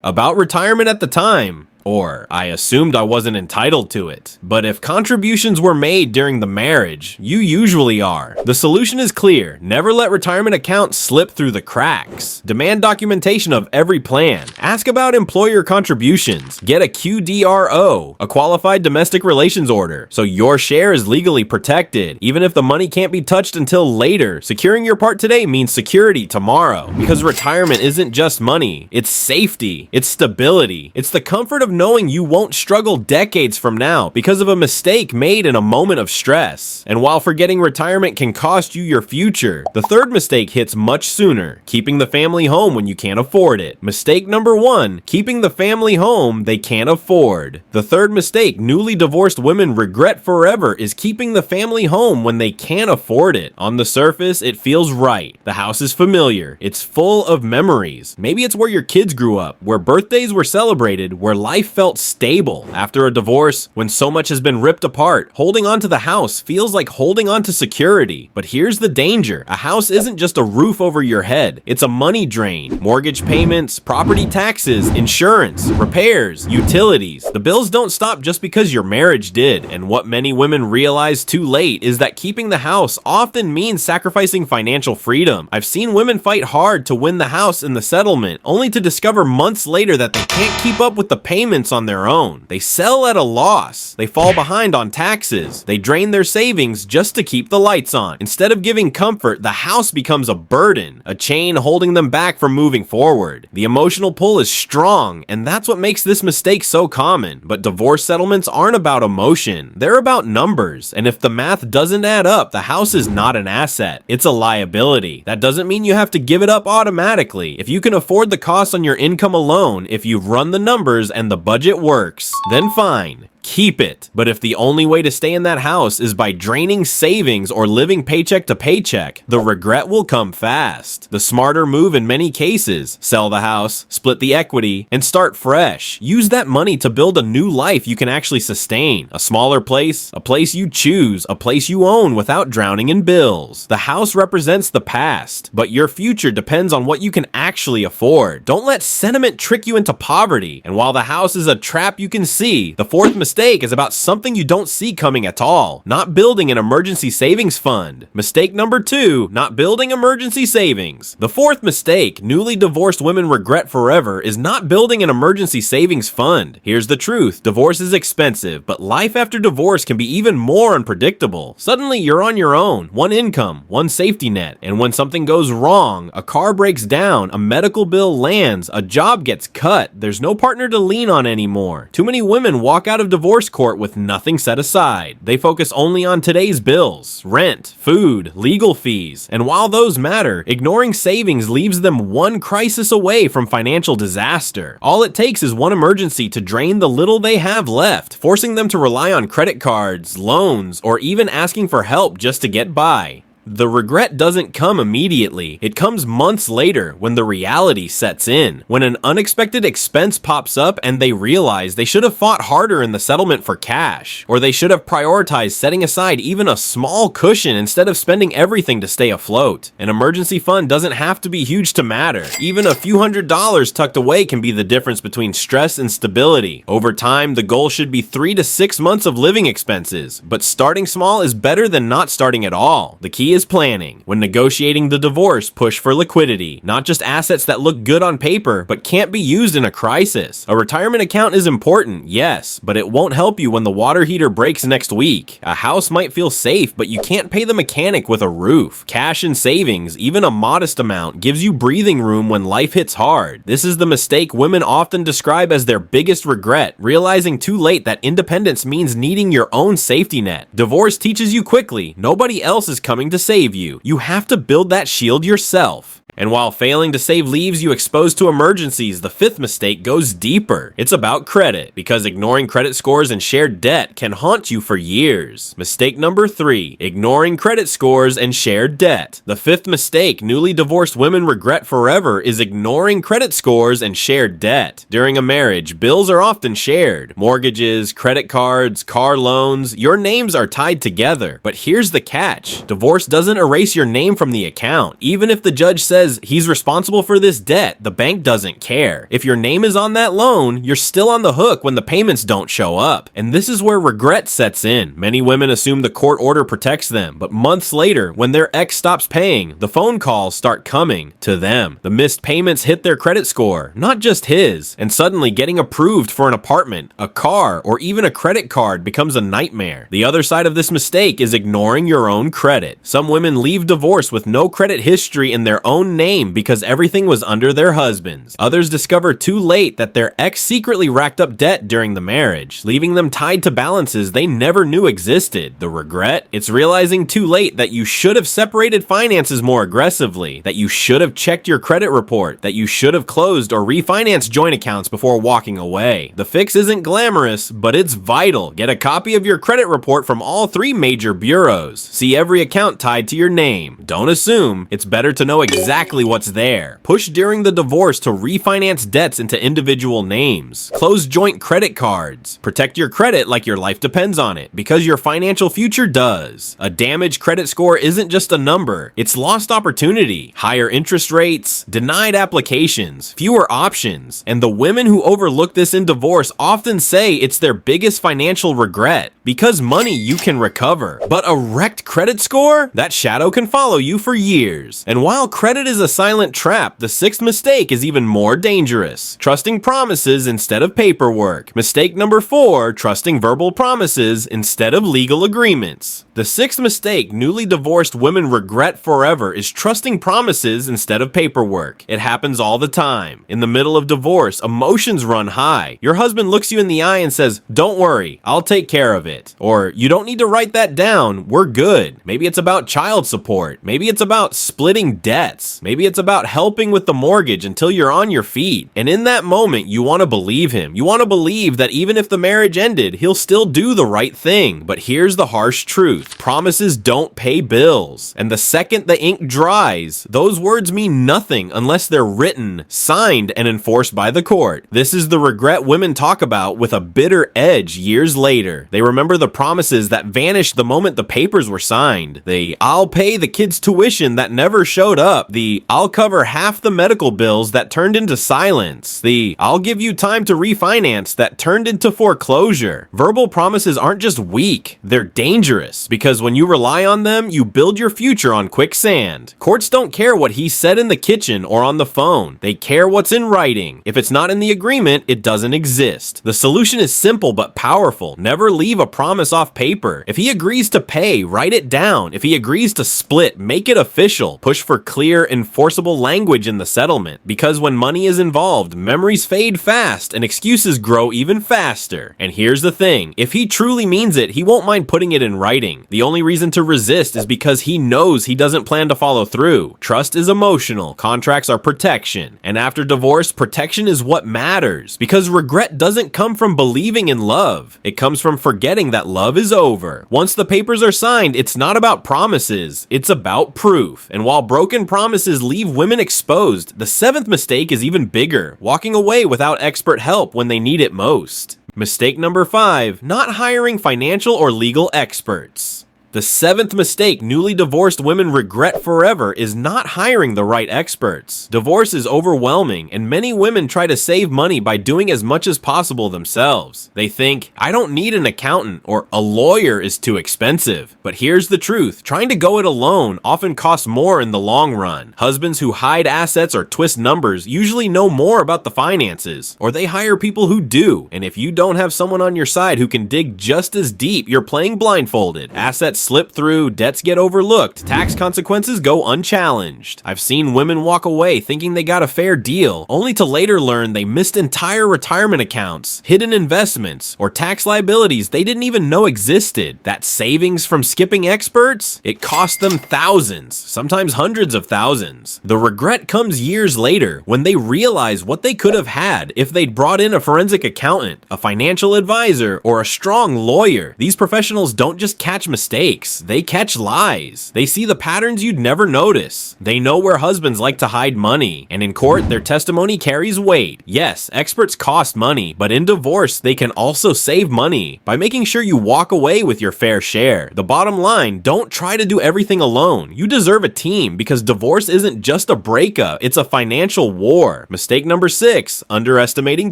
About retirement at the time. Or, I assumed I wasn't entitled to it. But if contributions were made during the marriage, you usually are. The solution is clear. Never let retirement accounts slip through the cracks. Demand documentation of every plan. Ask about employer contributions. Get a QDRO, a qualified domestic relations order, so your share is legally protected. Even if the money can't be touched until later, securing your part today means security tomorrow. Because retirement isn't just money. It's safety. It's stability. It's the comfort of knowing you won't struggle decades from now because of a mistake made in a moment of stress. And while forgetting retirement can cost you your future, the third mistake hits much sooner: keeping the family home when you can't afford it. Mistake number 1, keeping the family home they can't afford. The third mistake newly divorced women regret forever is keeping the family home when they can't afford it. On the surface, it feels right. The house is familiar. It's full of memories. Maybe it's where your kids grew up, where birthdays were celebrated, where life felt stable. After a divorce, when so much has been ripped apart, holding on to the house feels like holding on to security. But here's the danger. A house isn't just a roof over your head. It's a money drain. Mortgage payments, property taxes, insurance, repairs, utilities. The bills don't stop just because your marriage did. And what many women realize too late is that keeping the house often means sacrificing financial freedom. I've seen women fight hard to win the house in the settlement, only to discover months later that they can't keep up with the payments on their own. They sell at a loss. They fall behind on taxes. They drain their savings just to keep the lights on. Instead of giving comfort, the house becomes a burden, a chain holding them back from moving forward. The emotional pull is strong, and that's what makes this mistake so common. But divorce settlements aren't about emotion. They're about numbers. And if the math doesn't add up, the house is not an asset. It's a liability. That doesn't mean you have to give it up automatically. If you can afford the cost on your income alone, if you've run the numbers and the budget works, then fine. Keep it. But if the only way to stay in that house is by draining savings or living paycheck to paycheck, the regret will come fast. The smarter move in many cases: sell the house, split the equity, and start fresh. Use that money to build a new life you can actually sustain. A smaller place, a place you choose, a place you own without drowning in bills. The house represents the past, but your future depends on what you can actually afford. Don't let sentiment trick you into poverty. And while the house is a trap you can see, the fourth mistake is about something you don't see coming at all: not building an emergency savings fund. Mistake number 2, not building emergency savings. The fourth mistake newly divorced women regret forever is not building an emergency savings fund. Here's the truth: divorce is expensive, but life after divorce can be even more unpredictable. Suddenly you're on your own, one income, one safety net, and when something goes wrong, a car breaks down, a medical bill lands, a job gets cut, there's no partner to lean on anymore. Too many women walk out of divorce court with nothing set aside. They focus only on today's bills, rent, food, legal fees, and while those matter, ignoring savings leaves them one crisis away from financial disaster. All it takes is one emergency to drain the little they have left, forcing them to rely on credit cards, loans, or even asking for help just to get by. The regret doesn't come immediately. It comes months later when the reality sets in. When an unexpected expense pops up and they realize they should have fought harder in the settlement for cash, or they should have prioritized setting aside even a small cushion instead of spending everything to stay afloat. An emergency fund doesn't have to be huge to matter. Even a few $100s tucked away can be the difference between stress and stability. Over time, the goal should be 3 to 6 months of living expenses, but starting small is better than not starting at all. The key is planning. When negotiating the divorce, push for liquidity, not just assets that look good on paper but can't be used in a crisis. A retirement account is important, yes, but it won't help you when the water heater breaks next week. A house might feel safe, but you can't pay the mechanic with a roof. Cash and savings, even a modest amount, gives you breathing room when life hits hard. This is the mistake women often describe as their biggest regret, realizing too late that independence means needing your own safety net. Divorce teaches you quickly, nobody else is coming to save you. You have to build that shield yourself. And while failing to save leaves you exposed to emergencies, the fifth mistake goes deeper. It's about credit, because ignoring credit scores and shared debt can haunt you for years. Mistake number 3, ignoring credit scores and shared debt. The fifth mistake newly divorced women regret forever is ignoring credit scores and shared debt. During a marriage, bills are often shared. Mortgages, credit cards, car loans, your names are tied together. But here's the catch: divorce doesn't erase your name from the account. Even if the judge says he's responsible for this debt, the bank doesn't care. If your name is on that loan, you're still on the hook when the payments don't show up. And this is where regret sets in. Many women assume the court order protects them, but months later, when their ex stops paying, the phone calls start coming to them. The missed payments hit their credit score, not just his, and suddenly getting approved for an apartment, a car, or even a credit card becomes a nightmare. The other side of this mistake is ignoring your own credit. Some women leave divorce with no credit history in their own name because everything was under their husband's. Others discover too late that their ex secretly racked up debt during the marriage, leaving them tied to balances they never knew existed. The regret? It's realizing too late that you should have separated finances more aggressively, that you should have checked your credit report, that you should have closed or refinanced joint accounts before walking away. The fix isn't glamorous, but it's vital. Get a copy of your credit report from all 3 major bureaus. See every account tied to your name. Don't assume. It's better to know exactly what's there. Push during the divorce to refinance debts into individual names. Close joint credit cards. Protect your credit like your life depends on it, because your financial future does. A damaged credit score isn't just a number. It's lost opportunity, higher interest rates, denied applications, fewer options. And the women who overlook this in divorce often say it's their biggest financial regret. Because money you can recover, but a wrecked credit score? That shadow can follow you for years. And while credit is a silent trap, the 6th mistake is even more dangerous. Trusting promises instead of paperwork. Mistake number 4, trusting verbal promises instead of legal agreements. The 6th mistake newly divorced women regret forever is trusting promises instead of paperwork. It happens all the time. In the middle of divorce, emotions run high. Your husband looks you in the eye and says, "Don't worry, I'll take care of it." Or, "You don't need to write that down, we're good." Maybe it's about child support. Maybe it's about splitting debts. Maybe it's about helping with the mortgage until you're on your feet. And in that moment, you want to believe him. You want to believe that even if the marriage ended, he'll still do the right thing. But here's the harsh truth. Promises don't pay bills. And the second the ink dries, those words mean nothing unless they're written, signed, and enforced by the court. This is the regret women talk about with a bitter edge years later. They remember the promises that vanished the moment the papers were signed. The "I'll pay the kids' tuition" that never showed up. The "I'll cover half the medical bills" that turned into silence. The "I'll give you time to refinance" that turned into foreclosure. Verbal promises aren't just weak, they're dangerous, because when you rely on them, you build your future on quicksand. Courts don't care what he said in the kitchen or on the phone. They care what's in writing. If it's not in the agreement, it doesn't exist. The solution is simple but powerful. Never leave a promise off paper. If he agrees to pay, write it down. If he agrees to split, make it official. Push for clear, enforceable language in the settlement. Because when money is involved, memories fade fast and excuses grow even faster. And here's the thing. If he truly means it, he won't mind putting it in writing. The only reason to resist is because he knows he doesn't plan to follow through. Trust is emotional. Contracts are protection. And after divorce, protection is what matters. Because regret doesn't come from believing in love. It comes from forgetting that love is over. Once the papers are signed, it's not about promises. It's about proof. And while broken promises leave women exposed, the 7th mistake is even bigger. Walking away without expert help when they need it most. Mistake number 5, not hiring financial or legal experts. The 7th mistake newly divorced women regret forever is not hiring the right experts. Divorce is overwhelming, and many women try to save money by doing as much as possible themselves. They think, "I don't need an accountant," or "a lawyer is too expensive." But here's the truth. Trying to go it alone often costs more in the long run. Husbands who hide assets or twist numbers usually know more about the finances, or they hire people who do. And if you don't have someone on your side who can dig just as deep, you're playing blindfolded. Assets slip through, debts get overlooked, tax consequences go unchallenged. I've seen women walk away thinking they got a fair deal, only to later learn they missed entire retirement accounts, hidden investments, or tax liabilities they didn't even know existed. That savings from skipping experts? It cost them thousands, sometimes hundreds of thousands. The regret comes years later when they realize what they could have had if they'd brought in a forensic accountant, a financial advisor, or a strong lawyer. These professionals don't just catch mistakes. mistakes. They catch lies. They see the patterns you'd never notice. They know where husbands like to hide money. And in court, their testimony carries weight. Yes, experts cost money, but in divorce, they can also save money by making sure you walk away with your fair share. The bottom line, don't try to do everything alone. You deserve a team because divorce isn't just a breakup, it's a financial war. Mistake number 6, underestimating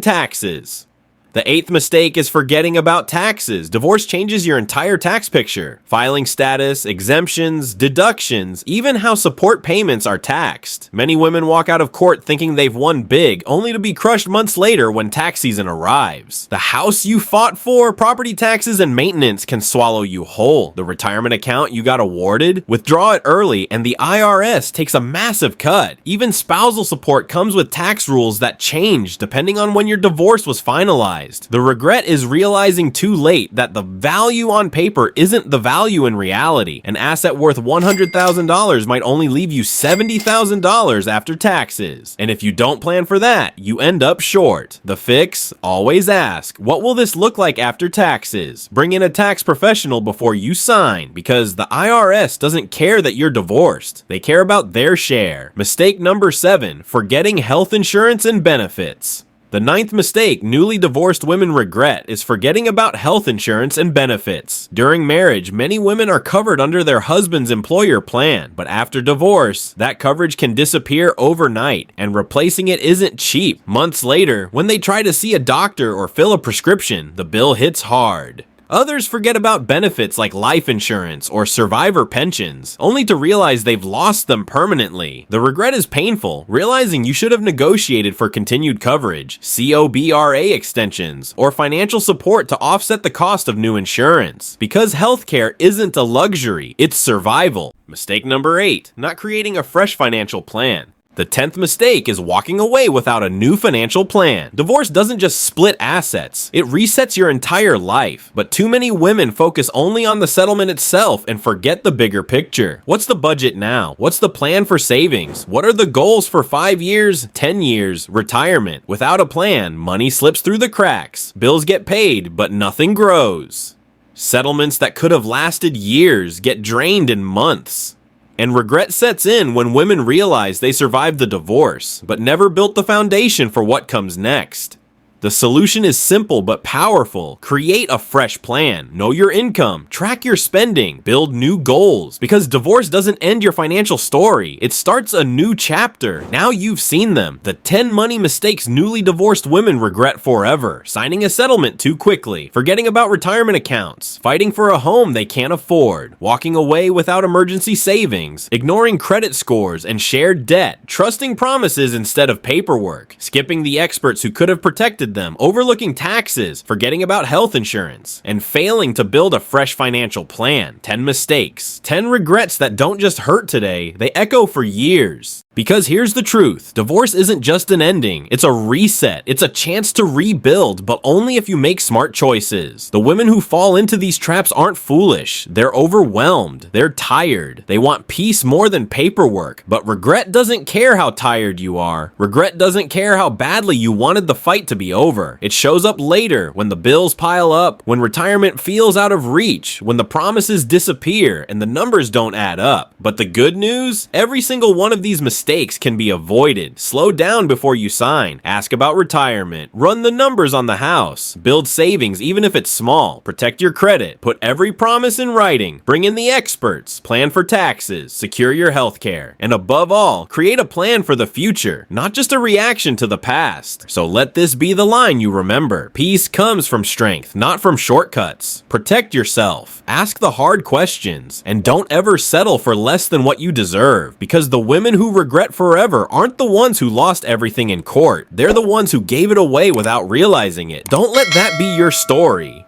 taxes. The 8th mistake is forgetting about taxes. Divorce changes your entire tax picture. Filing status, exemptions, deductions, even how support payments are taxed. Many women walk out of court thinking they've won big, only to be crushed months later when tax season arrives. The house you fought for, property taxes, and maintenance can swallow you whole. The retirement account you got awarded, withdraw it early, and the IRS takes a massive cut. Even spousal support comes with tax rules that change depending on when your divorce was finalized. The regret is realizing too late that the value on paper isn't the value in reality. An asset worth $100,000 might only leave you $70,000 after taxes. And if you don't plan for that, you end up short. The fix? Always ask, what will this look like after taxes? Bring in a tax professional before you sign, because the IRS doesn't care that you're divorced. They care about their share. Mistake number 7, forgetting health insurance and benefits. The 9th mistake newly divorced women regret is forgetting about health insurance and benefits. During marriage, many women are covered under their husband's employer plan, but after divorce, that coverage can disappear overnight, and replacing it isn't cheap. Months later, when they try to see a doctor or fill a prescription, the bill hits hard. Others forget about benefits like life insurance or survivor pensions, only to realize they've lost them permanently. The regret is painful, realizing you should have negotiated for continued coverage, COBRA extensions, or financial support to offset the cost of new insurance. Because healthcare isn't a luxury, it's survival. Mistake number 8, not creating a fresh financial plan. The 10th mistake is walking away without a new financial plan. Divorce doesn't just split assets, it resets your entire life. But too many women focus only on the settlement itself and forget the bigger picture. What's the budget now? What's the plan for savings? What are the goals for 5 years, 10 years, retirement? Without a plan, money slips through the cracks. Bills get paid, but nothing grows. Settlements that could have lasted years get drained in months. And regret sets in when women realize they survived the divorce, but never built the foundation for what comes next. The solution is simple but powerful. Create a fresh plan. Know your income. Track your spending. Build new goals. Because divorce doesn't end your financial story. It starts a new chapter. Now you've seen them. The 10 money mistakes newly divorced women regret forever. Signing a settlement too quickly. Forgetting about retirement accounts. Fighting for a home they can't afford. Walking away without emergency savings. Ignoring credit scores and shared debt. Trusting promises instead of paperwork. Skipping the experts who could have protected them, overlooking taxes, forgetting about health insurance, and failing to build a fresh financial plan. 10 mistakes. 10 regrets that don't just hurt today, they echo for years. Because here's the truth, divorce isn't just an ending, it's a reset. It's a chance to rebuild, but only if you make smart choices. The women who fall into these traps aren't foolish, they're overwhelmed, they're tired, they want peace more than paperwork. But regret doesn't care how tired you are. Regret doesn't care how badly you wanted the fight to be over. It shows up later, when the bills pile up, when retirement feels out of reach, when the promises disappear and the numbers don't add up. But the good news? Every single one of these mistakes can be avoided. Slow down before you sign. Ask about retirement. Run the numbers on the house. Build savings even if it's small. Protect your credit. Put every promise in writing. Bring in the experts. Plan for taxes. Secure your healthcare. And above all, create a plan for the future, not just a reaction to the past. So let this be the line you remember. Peace comes from strength, not from shortcuts. Protect yourself. Ask the hard questions. And don't ever settle for less than what you deserve, because the women who regret forever aren't the ones who lost everything in court. They're the ones who gave it away without realizing it. Don't let that be your story.